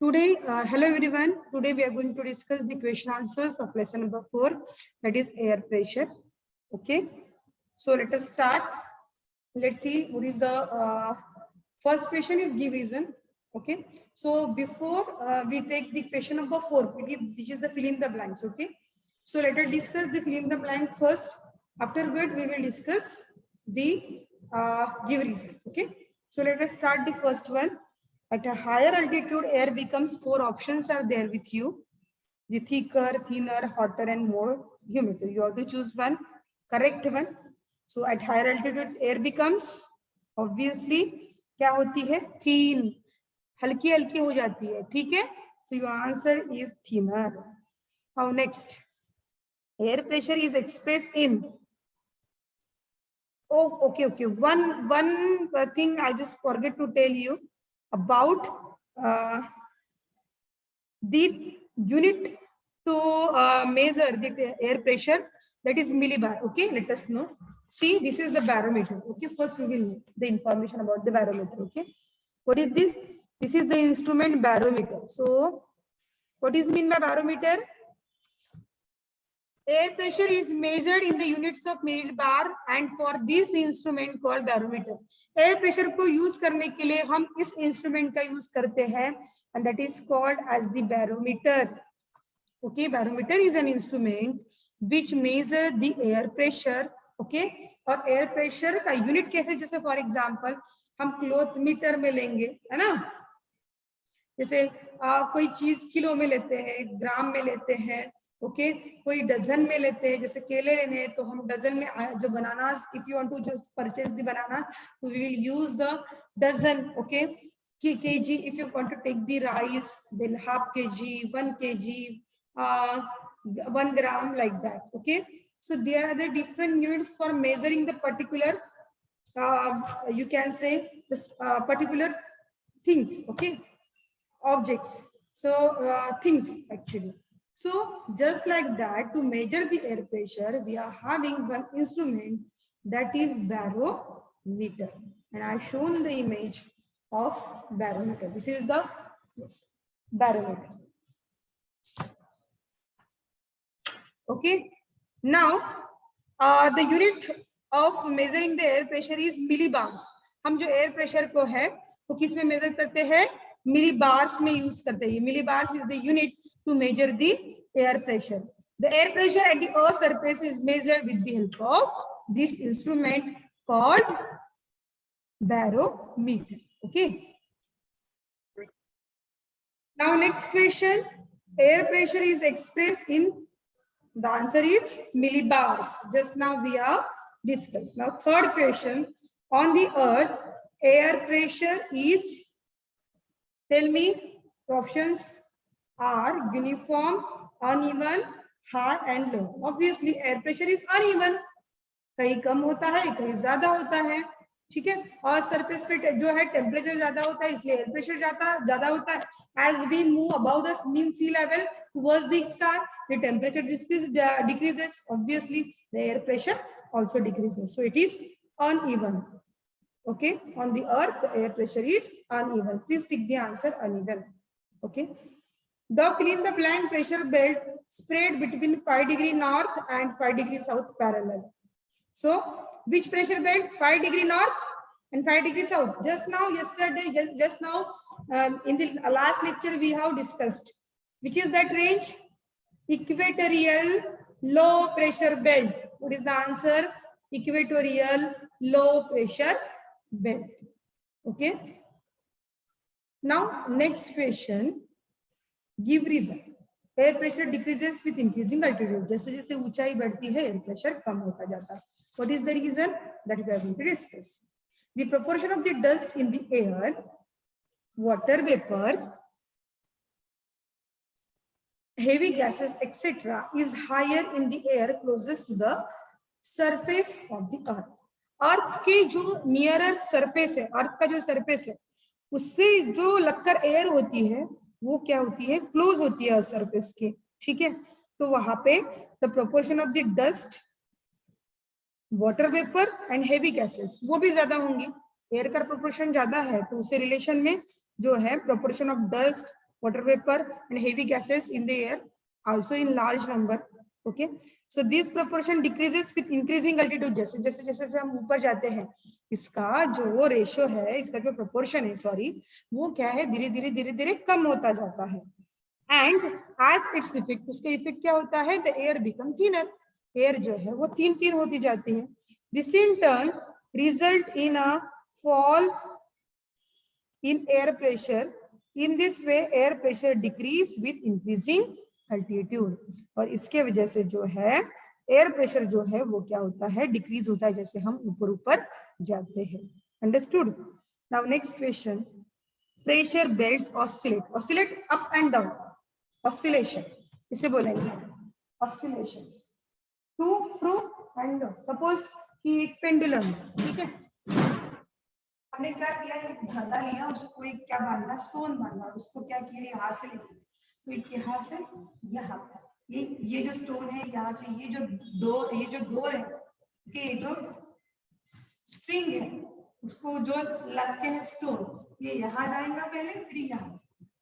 Today, hello everyone. Today we are going to discuss the question answers of lesson number 4, that is air pressure. Okay, so let us start. Let's see what is the first question is give reason. Okay, so before we take the question number 4, which is the fill in the blanks. Okay, so let us discuss the fill in the blank first. Afterward, we will discuss the give reason. Okay, so let us start the first one. At a higher altitude, air becomes 4 options are there with you. The thicker, thinner, hotter, and more humid. You have to choose one, correct one. So at higher altitude, air becomes obviously क्या होती है? Thin, हल्की हल्की हो जाती है, ठीक है? So your answer is thinner. Now next, air pressure is expressed in. Oh, okay. One thing I just forget to tell you about the unit to measure the air pressure, that is millibar. Okay, let us know. See, this is the barometer. Okay, first we will know the information about the barometer. Okay, what is this? This is the instrument barometer. So, what is mean by barometer? Air pressure is measured in the units of millibar, and for this the instrument called barometer. Air pressure को use करने के लिए हम इस instrument का use करते हैं, and that is called as the barometer. Okay, barometer is an instrument which measure the air pressure. Okay, और air pressure का unit कैसे? जैसे for example हम क्लॉथ मीटर में लेंगे, है ना? जैसे कोई चीज किलो में लेते हैं, ग्राम में लेते हैं. ओके, कोई डजन में लेते हैं. जैसे केले लेने हैं तो हम डजन में जो bananas, if you want to just purchase the banana, तो we will use the dozen. Okay, kg, if you want to take the rice, then half kg, 1 kg, 1 gram, like that. Okay, so there are the different units for measuring the particular you can say this particular things. Okay, objects. So things actually. So just like that, to measure the air pressure, we are having one instrument, that is barometer, and I've shown the image of barometer. This is the barometer. Okay, now the unit of measuring the air pressure is millibars. हम जो air pressure को है वो किस में measure करते हैं? Millibars में use करते हैं. Millibars is the unit to measure the air pressure. The air pressure at the Earth's surface is measured with the help of this instrument called barometer. Okay. Now next question, air pressure is expressed in, the answer is millibars. Just now we have discussed. Now third question, on the Earth, air pressure is, tell me, options are uniform, uneven, high and low. Obviously air pressure is uneven, कहीं कम होता है, कहीं ज्यादा होता है, ठीक है. और सरफेस पे जो है टेम्परेचर ज्यादा होता है, इसलिए एयर प्रेशर ज्यादा होता है. As we move above the mean sea level towards the sky, the temperature decreases. Obviously the air pressure also decreases, so it is uneven. Okay, on the Earth the air pressure is uneven. Please pick the answer uneven. Okay, the fill in the blank pressure belt spread between 5 degree north and 5 degree south parallel. So which pressure belt? 5 degree north and 5 degree south. Just now, yesterday, just now in the last lecture we have discussed. Which is that range? Equatorial low pressure belt. What is the answer? Equatorial low pressure belt. Okay. Now next question, give reason. Air pressure decreases with increasing altitude. जैसे जैसे ऊंचाई बढ़ती है, air pressure कम होता जाता है. What is the reason? That we are going to discuss. The proportion of the dust in the air, water vapor, heavy gases, etc., is higher in the air closest to the surface of the earth. अर्थ के जो nearer surface है, अर्थ का जो surface है, उससे जो लगकर air होती है वो क्या होती है? क्लोज होती है सरफेस के. ठीक है, तो वहां पे the proportion of the dust, water vapour and heavy gases वो भी ज्यादा होंगी. एयर का प्रोपोर्शन ज्यादा है तो उसे रिलेशन में जो है proportion of dust, water vapour and heavy gases in the air also in large number. Okay, so this proportion decreases with increasing altitude. जैसे जैसे जैसे हम ऊपर जाते हैं इसका जो रेशियो है, इसका जो प्रोपोर्शन है सॉरी, वो क्या है, धीरे धीरे धीरे धीरे कम होता जाता है. एंड एज इट्स इफेक्ट, उसका इफेक्ट क्या होता है, the air become thinner. Air जो है वो थीन थीन होती जाती है. This in turn result in a fall in air pressure. In this way air pressure decrease with increasing altitude. और इसके वजह से जो है एयर प्रेशर जो है वो क्या होता है, डिक्रीज होता है जैसे हम ऊपर ऊपर जाते हैं. Understood. Now next question. Pressure belts oscillate. Oscillate up and down, oscillation इसे बोलेंगे oscillation. To fro and suppose कि एक पेंडुलम, ठीक है, हमने क्या किया, एक धागा लिया, उसको एक क्या बांधा, स्टोन बांधा, उसको क्या किया, यहाँ से लेके तो एक यहाँ से यहाँ, ये जो स्टोन है यहाँ से ये जो डोर है, ये जो स्ट्रिंग है उसको जो लगते हैं स्टोन, ये यहाँ जाएगा पहले, फिर यहाँ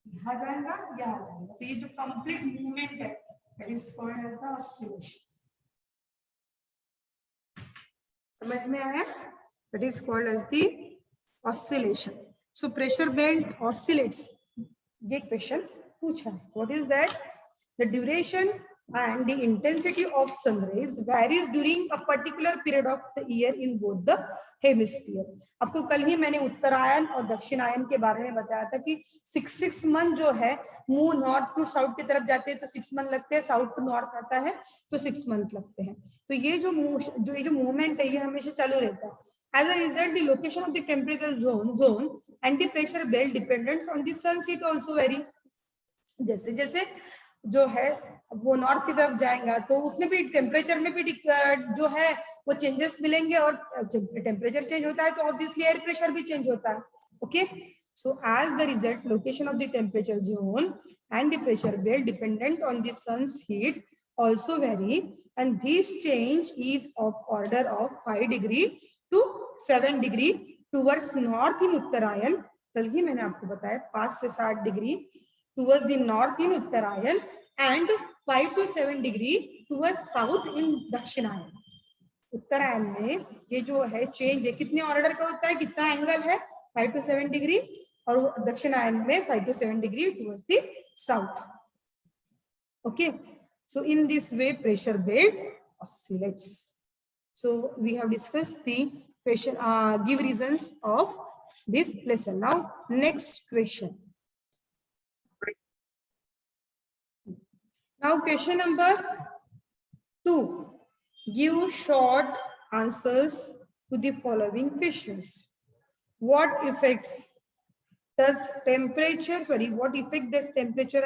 जाएगा, यहाँ जाएगा. तो ये जो कंप्लीट मूवमेंट है that is called as the oscillation. समझ में आया? That is called as the oscillation. So pressure belt oscillates. ये क्वेश्चन पूछा है. What is that? The duration and the intensity of sun rays varies during a particular period of the year in both the hemisphere. आपको कल ही मैंने उत्तरायण और दक्षिणायन के बारे में बताया था कि 6 मंथ जो है मून नॉर्थ टू साउथ की तरफ जाते हैं तो 6 मंथ लगते हैं, साउथ टू नॉर्थ आता है तो 6 मंथ लगते हैं. तो ये जो मूवमेंट है ये हमेशा चालू रहता है. As a result, the location of the temperature zone and the pressure belt depends on the sun's heat also vary. जैसे जैसे जो है वो नॉर्थ की तरफ जाएगा तो उसमें भी टेम्परेचर में भी जो है वो चेंजेस मिलेंगे, और जब टेम्परेचर चेंज होता है तो ऑब्वियसली एयर प्रेशर भी चेंज होता है. Okay, so as the result location of the temperature zone and the pressure belt dependent on the sun's heat also vary, and this change is of order of 5 degree to 7 degree towards north in Uttarayan. कल ही मैंने आपको बताया 5 से 7 degree towards the north in Uttarayan and 5 to 7 degree towards south in दक्षिणायन. उत्तरायण में ये जो है चेंज है कितने ऑर्डर का होता है, कितना एंगल है, 5 to 7 डिग्री, और दक्षिणायन में 5 to 7 degree towards the south. Okay, so in this way pressure belt oscillates. So we have discussed the question, give reasons of this lesson. Now next question. Now question number 2. Give short answers to the following questions. What effect does temperature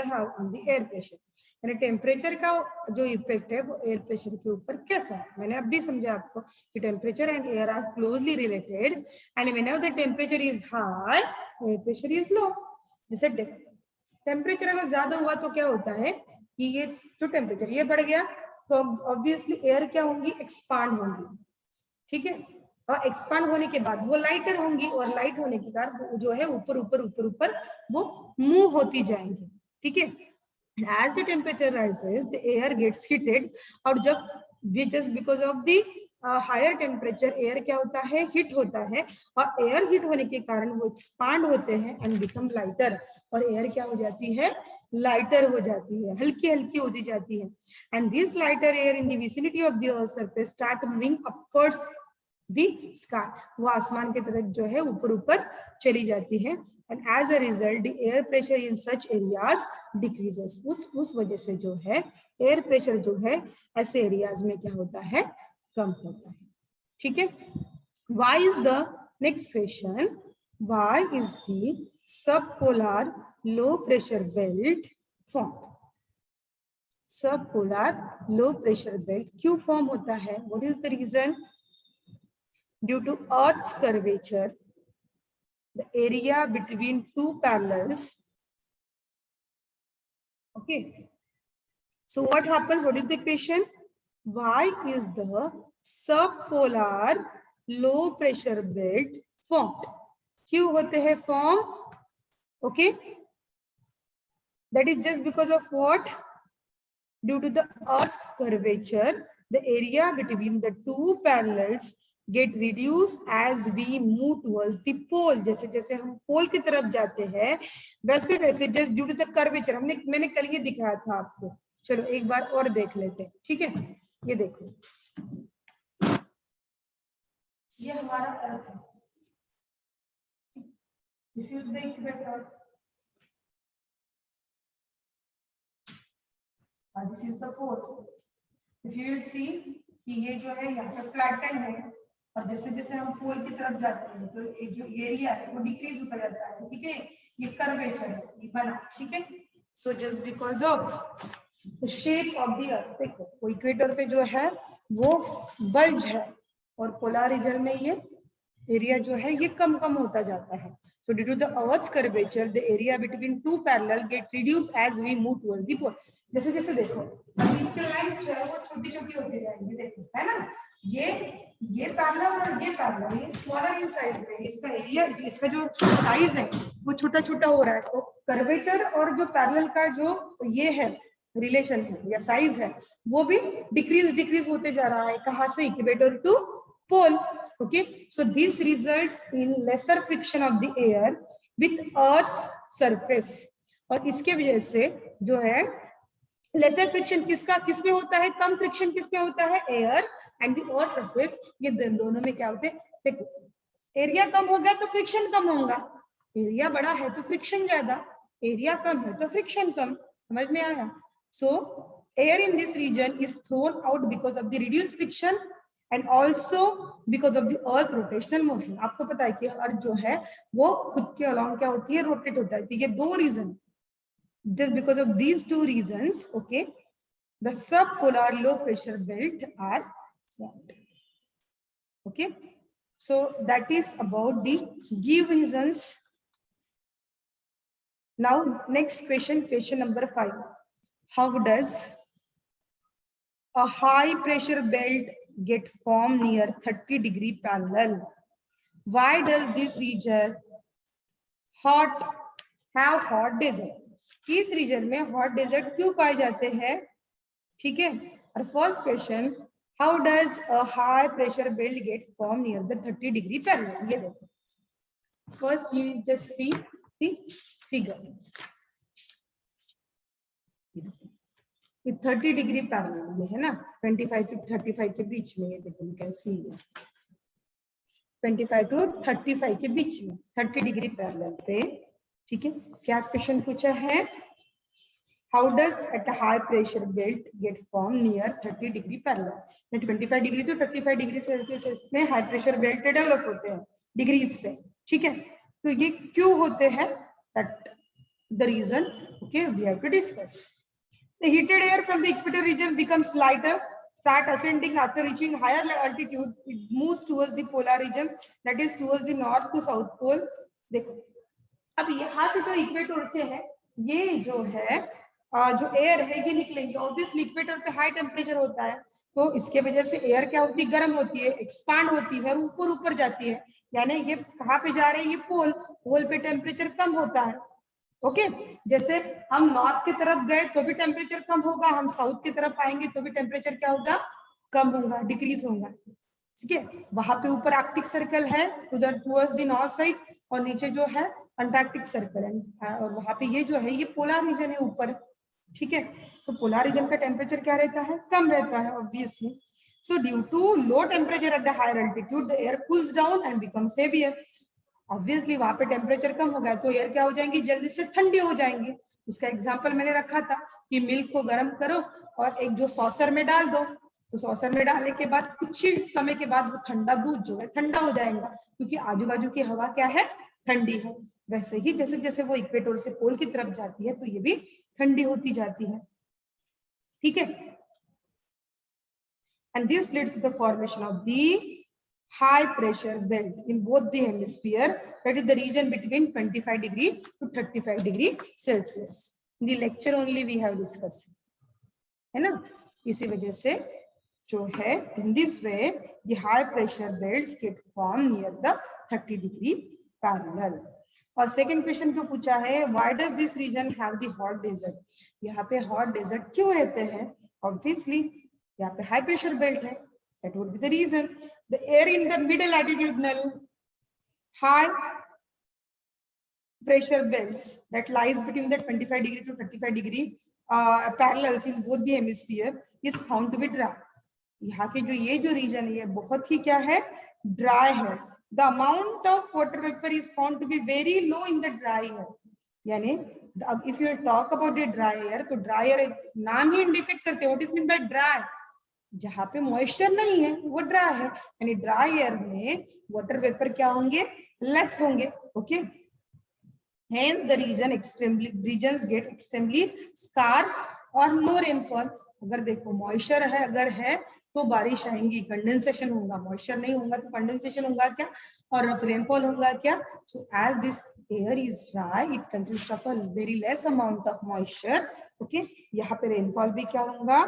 have on the air pressure? यानी temperature का जो effect है वो air pressure के ऊपर कैसा है. मैंने अभी समझा आपको कि temperature and air are closely related, and whenever the temperature is high air pressure is low. जैसे टेम्परेचर अगर ज्यादा हुआ तो क्या होता है कि ये जो टेम्परेचर ये बढ़ गया तो ऑब्वियसली एयर क्या होंगी, एक्सपांड होंगी. ठीक है, और एक्सपांड होने के बाद वो लाइटर होंगी, और लाइट होने के बाद जो है ऊपर ऊपर ऊपर ऊपर वो मूव होती जाएंगी. ठीक है, as the temperature rises the air gets heated, और जब just because of the higher temperature air क्या होता है, हीट होता है, और एयर हीट होने के कारण वो एक्सपांड होते हैं एंड बिकम लाइटर, और एयर क्या हो जाती है, लाइटर हो जाती है, हल्की हल्की होती जाती है. And this lighter air in the vicinity of the earth surface start moving upwards the sky, वो आसमान की तरफ जो है ऊपर ऊपर चली जाती है. And as a result, the air pressure in such areas decreases. उस वजह से जो है एयर प्रेशर जो है ऐसे एरियाज में क्या होता है, कम होता है. ठीक है. Why is the next question? Why is the subpolar low pressure belt formed? Subpolar low pressure belt क्यों फॉर्म होता है? What is the reason? Due to Earth's curvature, the area between two parallels. Okay, so what happens, what is the question? Why is the subpolar low pressure belt formed? क्यों होते हैं form? Okay, that is just because of what? Due to the earth's curvature the area between the two parallels get reduce as we move towards the pole. जैसे जैसे हम पोल की तरफ जाते हैं वैसे वैसे just due to the curvature, मैंने कल ये दिखाया था आपको। चलो एक बार और देख लेते हैं, ठीक है? ये देखो, ये हमारा अर्थ है, this is the equator, this is the pole. If you will see कि ये जो है यहाँ पे फ्लैटेंड है, और जैसे जैसे हम पोल की तरफ जाते हैं तो ये जो एरिया है वो डिक्रीज होता जाता है, ठीक है? ये कर्वेचर है, ये बना, ठीक है? So just because of the shape of the earth, देखो इक्वेटर पे जो है वो बल्ज है और पोलर रीजन में ये एरिया जो है ये कम कम होता जाता है। So due to the Earth's curvature, the area between two parallel get reduced as we move towards the pole. जैसे जैसे देखो अभी इसके लाइन जो है वो छोटी छोटी होती जाएंगी, देखो है ना? ये पैरेलल और ये पैरेलल, ये स्मॉलर इन साइज में, इसका एरिया, इसका जो साइज है वो छोटा छोटा हो रहा है। तो कर्वेचर और जो पैरेलल का जो ये है रिलेशन है या साइज है वो भी डिक्रीज होते जा रहा है। कहाँ से? Equator to pole. Okay, so this results in lesser friction of the air with Earth's surface। और इसके वजह से जो है lesser friction किसमें होता है? कम फ्रिक्शन किसमें होता है? Air and the earth surface. ये दोनों में क्या होते हैं? देखो एरिया कम हो गया तो फ्रिक्शन कम होगा, एरिया बड़ा है तो फ्रिक्शन ज्यादा, एरिया कम है तो फ्रिक्शन कम। समझ में आया? So air in this region is thrown out because of the reduce friction and also because of the earth rotational motion। आपको पता है कि अर्थ जो है वो खुद के अलॉन्ग क्या होती है? रोटेट होता है। तो ये दो reason, just because of these two reasons, okay, the subpolar low pressure belt are formed। okay, so that is about the give reasons। now next question, question number 5, how does a high pressure belt get formed near 30-degree parallel? Why does this region have hot desert? किस region में hot desert क्यों पाए जाते हैं? ठीक है। और first question, how does a high pressure belt get form near the 30-degree parallel? ये देखो, first you just see the figure, ये 30-degree पैरेलल में है ना, 25 to 35 के बीच में। ये देखो, यू कैन सी 25 to 35 के बीच में 30-degree पैरेलल पे। ठीक है, क्या क्वेश्चन पूछा है? How does at a high pressure belt get form near 30-degree parallel? 25 degree to 35 degree Celsius में हाई प्रेशर बेल्ट डेवलप होते हैं डिग्रीज पे। ठीक है, तो ये क्यों होते हैं? That the region, okay, we have to discuss. The heated air from the equator region becomes lighter, start ascending after reaching higher altitude. It moves towards the polar region, that is towards the north to south pole। देखो, अब यहाँ से जो equator से है, ये जो है जो एयर है ये निकलेंगे। ऑब्वियसली इक्वेटर पे हाई टेम्परेचर होता है, तो इसके वजह से एयर क्या होती है? गर्म होती है, एक्सपांड होती है, ऊपर ऊपर जाती है। यानी ये कहाँ पे जा रहे हैं? ये पोल, पोल पे टेम्परेचर कम होता है। ओके, जैसे हम नॉर्थ की तरफ गए तो भी टेम्परेचर कम होगा, हम साउथ की तरफ आएंगे तो भी टेम्परेचर क्या होगा? कम होगा, डिक्रीज होगा। ठीक है, वहां पे ऊपर आर्कटिक सर्कल है उधर टुवर्ड्स द नॉर्थ साइड, और नीचे जो है अंटार्कटिक सर्कल है, और वहां पे ये जो है ये पोलर रीजन है ऊपर। ठीक है, तो पोलर रीजन का टेम्परेचर क्या रहता है? कम रहता है obviously. So due to low temperature at the higher altitude the air cools down and becomes heavier. Obviously वहां पे टेम्परेचर कम हो गया तो एयर क्या हो जाएंगी? जल्दी से ठंडी हो जाएंगी। उसका एग्जांपल मैंने रखा था कि मिल्क को गर्म करो और एक जो सॉसर में डाल दो, तो सॉसर में डालने के बाद कुछ ही समय के बाद वो ठंडा दूध जो है ठंडा हो जाएगा, क्योंकि आजू बाजू की हवा क्या है? ठंडी है। वैसे ही जैसे जैसे वो इक्वेटर से पोल की तरफ जाती है तो ये भी ठंडी होती जाती है। ठीक है, and this leads to the formation of the high pressure belt in both the hemisphere, that is the region between 25 degree to 35 degree Celsius। in the lecture only we have discussed, है ना? इसी वजह से जो है in this way the high pressure belts get formed near the 30-degree parallel. और second question क्यों पूछा है, why does this region have the hot desert, यहाँ पे हॉट डेजर्ट क्यों रहते हैं, ऑब्वियसली यहाँ पे हाई प्रेशर बेल्ट है, that would be the reason. The air in the middle latitudinal high pressure belts that lies between the 25 degree to 35 degree parallels in both the hemisphere is found to be dry. यहाँ के जो ये जो reason है ये बहुत ही क्या है, ड्राई है. The amount of water vapour is found to be very low in the dry air. यानी अब if you talk about the dry air, तो ड्राई एयर नाम ही इंडिकेट करते हैं what is mean by dry. जहां पे मॉइस्चर नहीं है वो ड्राई है, यानी ड्राई एयर में वाटर वेपर क्या होंगे, लेस होंगे. Okay, hence the regions get extremely scarce or no rainfall. अगर देखो मॉइस्चर है, अगर है तो बारिश आएंगी, कंडेंसेशन होगा. मॉइस्चर नहीं होगा तो कंडेंसेशन होगा क्या, और रेनफॉल होगा क्या. So as this air is dry, it consist of a very less amount of moisture. Okay, यहाँ पे रेनफॉल भी क्या होगा,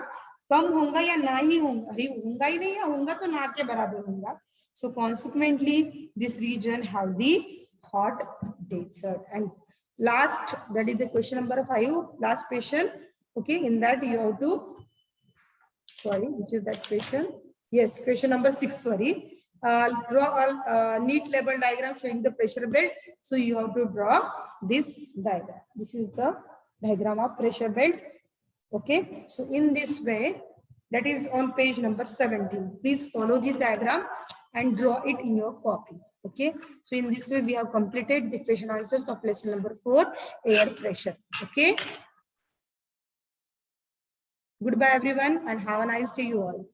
कम होगा या ना ही होगा, होगा ही नहीं, या होगा तो ना के बराबर होगा. So consequently this region have the hot desert. And last, that is the question number 5, last question. Okay, in that you have to, sorry, which is that question, yes, question number 6, sorry. Draw a neat label diagram showing the pressure belt. So you have to draw this diagram. This is the diagram of pressure belt. Okay, so in this way, that is on page number 17. Please follow this diagram and draw it in your copy. Okay, so in this way we have completed the question answers of lesson number 4, air pressure. Okay, goodbye everyone and have a nice day you all.